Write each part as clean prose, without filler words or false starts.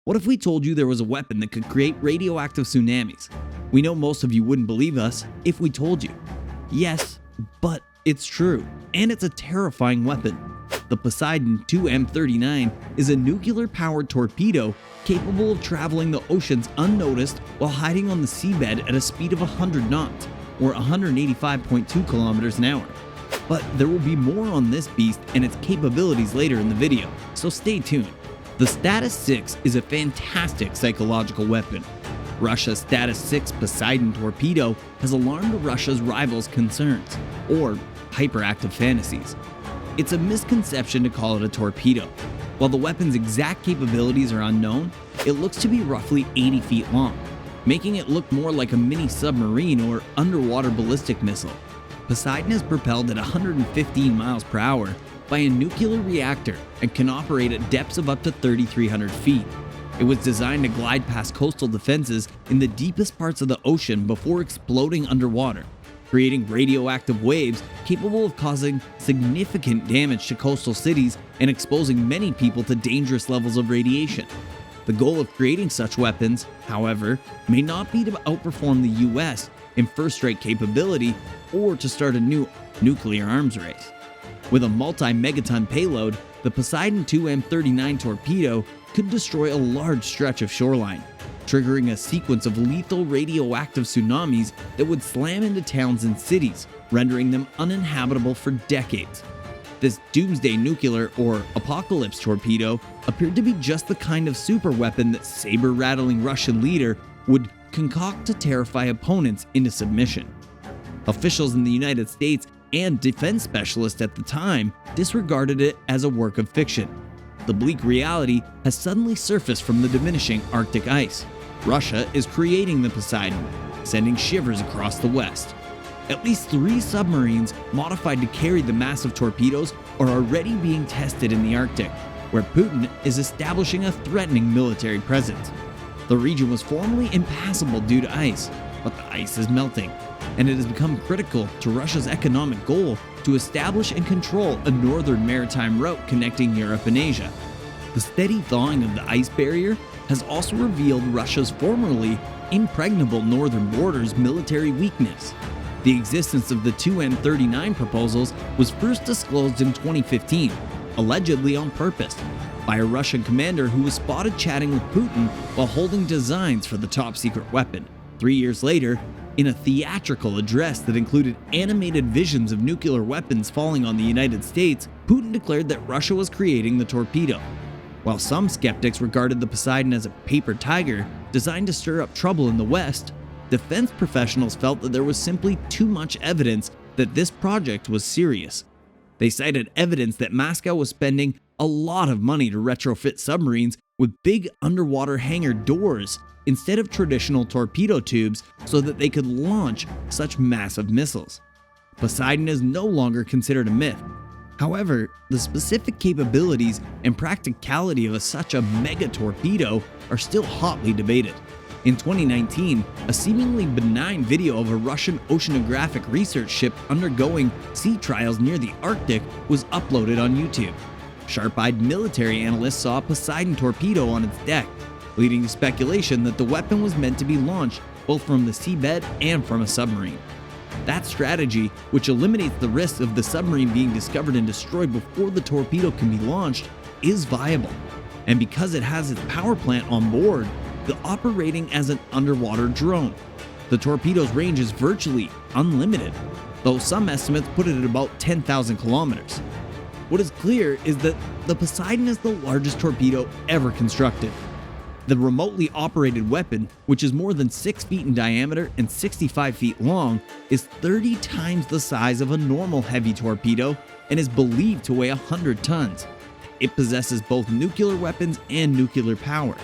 What if we told you there was a weapon that could create radioactive tsunamis? We know most of you wouldn't believe us if we told you. Yes, but it's true, and it's a terrifying weapon. The Poseidon 2M39 is a nuclear-powered torpedo capable of traveling the oceans unnoticed while hiding on the seabed at a speed of 100 knots, or 185.2 kilometers an hour. But there will be more on this beast and its capabilities later in the video, so stay tuned. The Status 6 is a fantastic psychological weapon. Russia's Status 6 Poseidon torpedo has alarmed Russia's rivals' concerns, or hyperactive fantasies. It's a misconception to call it a torpedo. While the weapon's exact capabilities are unknown, it looks to be roughly 80 feet long, making it look more like a mini submarine or underwater ballistic missile. Poseidon is propelled at 115 miles per hour by a nuclear reactor and can operate at depths of up to 3,300 feet. It was designed to glide past coastal defenses in the deepest parts of the ocean before exploding underwater, creating radioactive waves capable of causing significant damage to coastal cities and exposing many people to dangerous levels of radiation. The goal of creating such weapons, however, may not be to outperform the US in first-rate capability or to start a new nuclear arms race. With a multi-megaton payload, the Poseidon 2M39 torpedo could destroy a large stretch of shoreline, triggering a sequence of lethal radioactive tsunamis that would slam into towns and cities, rendering them uninhabitable for decades. This doomsday nuclear or apocalypse torpedo appeared to be just the kind of superweapon that saber-rattling Russian leader would concoct to terrify opponents into submission. Officials in the United States and defense specialists at the time disregarded it as a work of fiction. The bleak reality has suddenly surfaced from the diminishing Arctic ice. Russia is creating the Poseidon, sending shivers across the West. At least 3 submarines modified to carry the massive torpedoes are already being tested in the Arctic, where Putin is establishing a threatening military presence. The region was formerly impassable due to ice, but the ice is melting, and it has become critical to Russia's economic goal to establish and control a northern maritime route connecting Europe and Asia. The steady thawing of the ice barrier has also revealed Russia's formerly impregnable northern border's military weakness. The existence of the 2M39 proposals was first disclosed in 2015, allegedly on purpose, by a Russian commander who was spotted chatting with Putin while holding designs for the top-secret weapon. 3 years later, in a theatrical address that included animated visions of nuclear weapons falling on the United States, Putin declared that Russia was creating the torpedo. While some skeptics regarded the Poseidon as a paper tiger designed to stir up trouble in the West, defense professionals felt that there was simply too much evidence that this project was serious. They cited evidence that Moscow was spending a lot of money to retrofit submarines with big underwater hangar doors instead of traditional torpedo tubes so that they could launch such massive missiles. Poseidon is no longer considered a myth. However, the specific capabilities and practicality of such a mega torpedo are still hotly debated. In 2019, a seemingly benign video of a Russian oceanographic research ship undergoing sea trials near the Arctic was uploaded on YouTube. Sharp-eyed military analysts saw a Poseidon torpedo on its deck, leading to speculation that the weapon was meant to be launched both from the seabed and from a submarine. That strategy, which eliminates the risk of the submarine being discovered and destroyed before the torpedo can be launched, is viable. And because it has its power plant on board, the operating as an underwater drone. The torpedo's range is virtually unlimited, though some estimates put it at about 10,000 kilometers. What is clear is that the Poseidon is the largest torpedo ever constructed. The remotely operated weapon, which is more than 6 feet in diameter and 65 feet long, is 30 times the size of a normal heavy torpedo and is believed to weigh 100 tons. It possesses both nuclear weapons and nuclear power.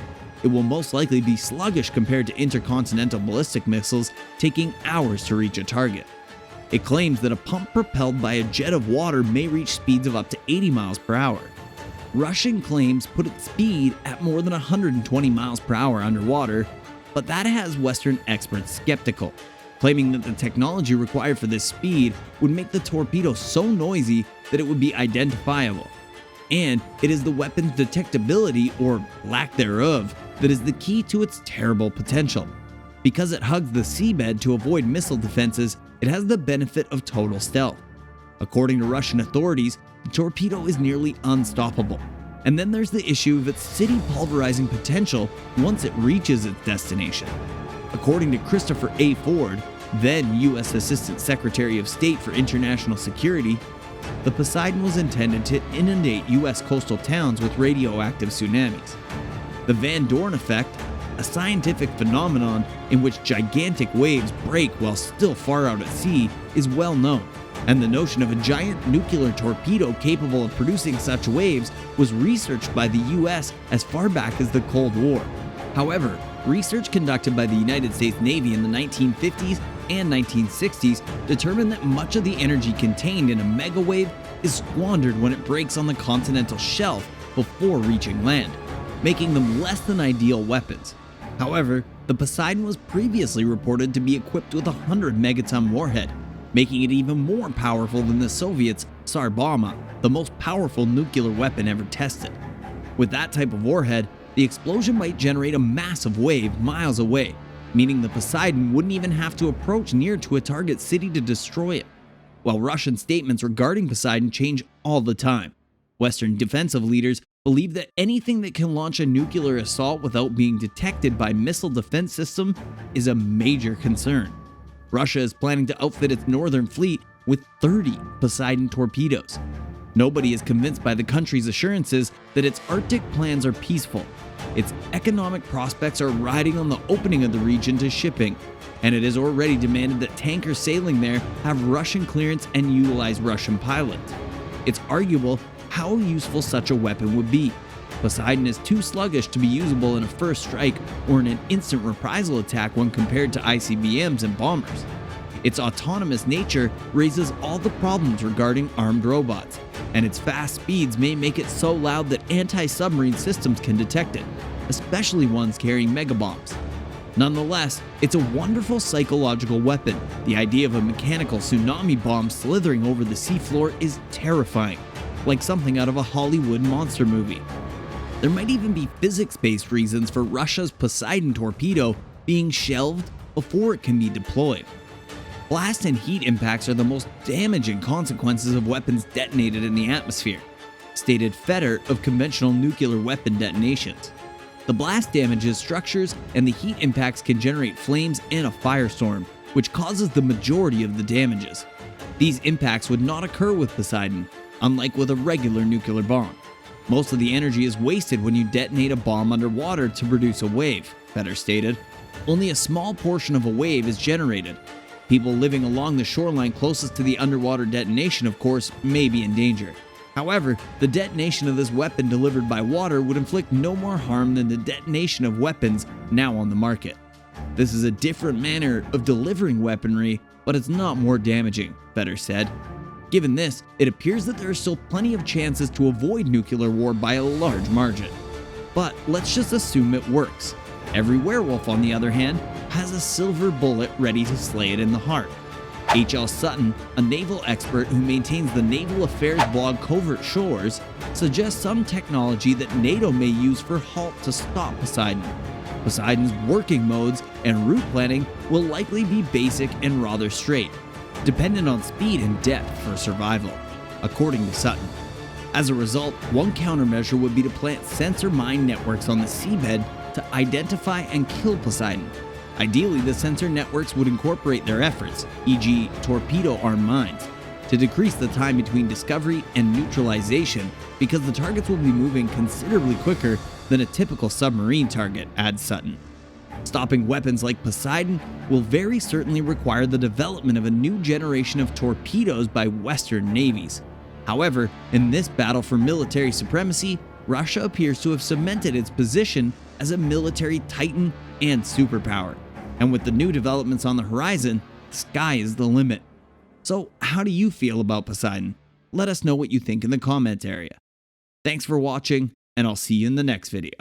It will most likely be sluggish compared to intercontinental ballistic missiles, taking hours to reach a target. It claims that a pump propelled by a jet of water may reach speeds of up to 80 miles per hour. Russian claims put its speed at more than 120 miles per hour underwater, but that has Western experts skeptical, claiming that the technology required for this speed would make the torpedo so noisy that it would be identifiable. And it is the weapon's detectability, or lack thereof, that is the key to its terrible potential. Because it hugs the seabed to avoid missile defenses, it has the benefit of total stealth. According to Russian authorities, the torpedo is nearly unstoppable. And then there's the issue of its city pulverizing potential once it reaches its destination. According to Christopher A. Ford, then U.S. Assistant Secretary of State for International Security, the Poseidon was intended to inundate U.S. coastal towns with radioactive tsunamis. The Van Dorn effect, a scientific phenomenon in which gigantic waves break while still far out at sea, is well known, and the notion of a giant nuclear torpedo capable of producing such waves was researched by the US as far back as the Cold War. However, research conducted by the United States Navy in the 1950s and 1960s determined that much of the energy contained in a megawave is squandered when it breaks on the continental shelf before reaching land, making them less than ideal weapons. However, the Poseidon was previously reported to be equipped with a 100 megaton warhead, making it even more powerful than the Soviets' Tsar Bomba, the most powerful nuclear weapon ever tested. With that type of warhead, the explosion might generate a massive wave miles away, meaning the Poseidon wouldn't even have to approach near to a target city to destroy it. While Russian statements regarding Poseidon change all the time, Western defensive leaders believe that anything that can launch a nuclear assault without being detected by missile defense system is a major concern. Russia is planning to outfit its northern fleet with 30 Poseidon torpedoes. Nobody is convinced by the country's assurances that its Arctic plans are peaceful. Its economic prospects are riding on the opening of the region to shipping, and it has already demanded that tankers sailing there have Russian clearance and utilize Russian pilots. It's arguable how useful such a weapon would be. Poseidon is too sluggish to be usable in a first strike or in an instant reprisal attack when compared to ICBMs and bombers. Its autonomous nature raises all the problems regarding armed robots, and its fast speeds may make it so loud that anti-submarine systems can detect it, especially ones carrying megabombs. Nonetheless, it's a wonderful psychological weapon. The idea of a mechanical tsunami bomb slithering over the seafloor is terrifying, like something out of a Hollywood monster movie. There might even be physics-based reasons for Russia's Poseidon torpedo being shelved before it can be deployed. Blast and heat impacts are the most damaging consequences of weapons detonated in the atmosphere, stated Fetter of conventional nuclear weapon detonations. The blast damages structures, and the heat impacts can generate flames and a firestorm, which causes the majority of the damages. These impacts would not occur with Poseidon, unlike with a regular nuclear bomb. Most of the energy is wasted when you detonate a bomb underwater to produce a wave, Fetter stated. Only a small portion of a wave is generated. People living along the shoreline closest to the underwater detonation, of course, may be in danger. However, the detonation of this weapon delivered by water would inflict no more harm than the detonation of weapons now on the market. This is a different manner of delivering weaponry, but it's not more damaging, Fetter said. Given this, it appears that there are still plenty of chances to avoid nuclear war by a large margin. But let's just assume it works. Every werewolf, on the other hand, has a silver bullet ready to slay it in the heart. H.L. Sutton, a naval expert who maintains the naval affairs blog Covert Shores, suggests some technology that NATO may use for halt to stop Poseidon. Poseidon's working modes and route planning will likely be basic and rather straight, dependent on speed and depth for survival, according to Sutton. As a result, one countermeasure would be to plant sensor mine networks on the seabed to identify and kill Poseidon. Ideally, the sensor networks would incorporate their efforts, e.g. torpedo-armed mines, to decrease the time between discovery and neutralization because the targets will be moving considerably quicker than a typical submarine target, adds Sutton. Stopping weapons like Poseidon will very certainly require the development of a new generation of torpedoes by Western navies. However, in this battle for military supremacy, Russia appears to have cemented its position as a military titan and superpower. And with the new developments on the horizon, the sky is the limit. So, how do you feel about Poseidon? Let us know what you think in the comment area. Thanks for watching, and I'll see you in the next video.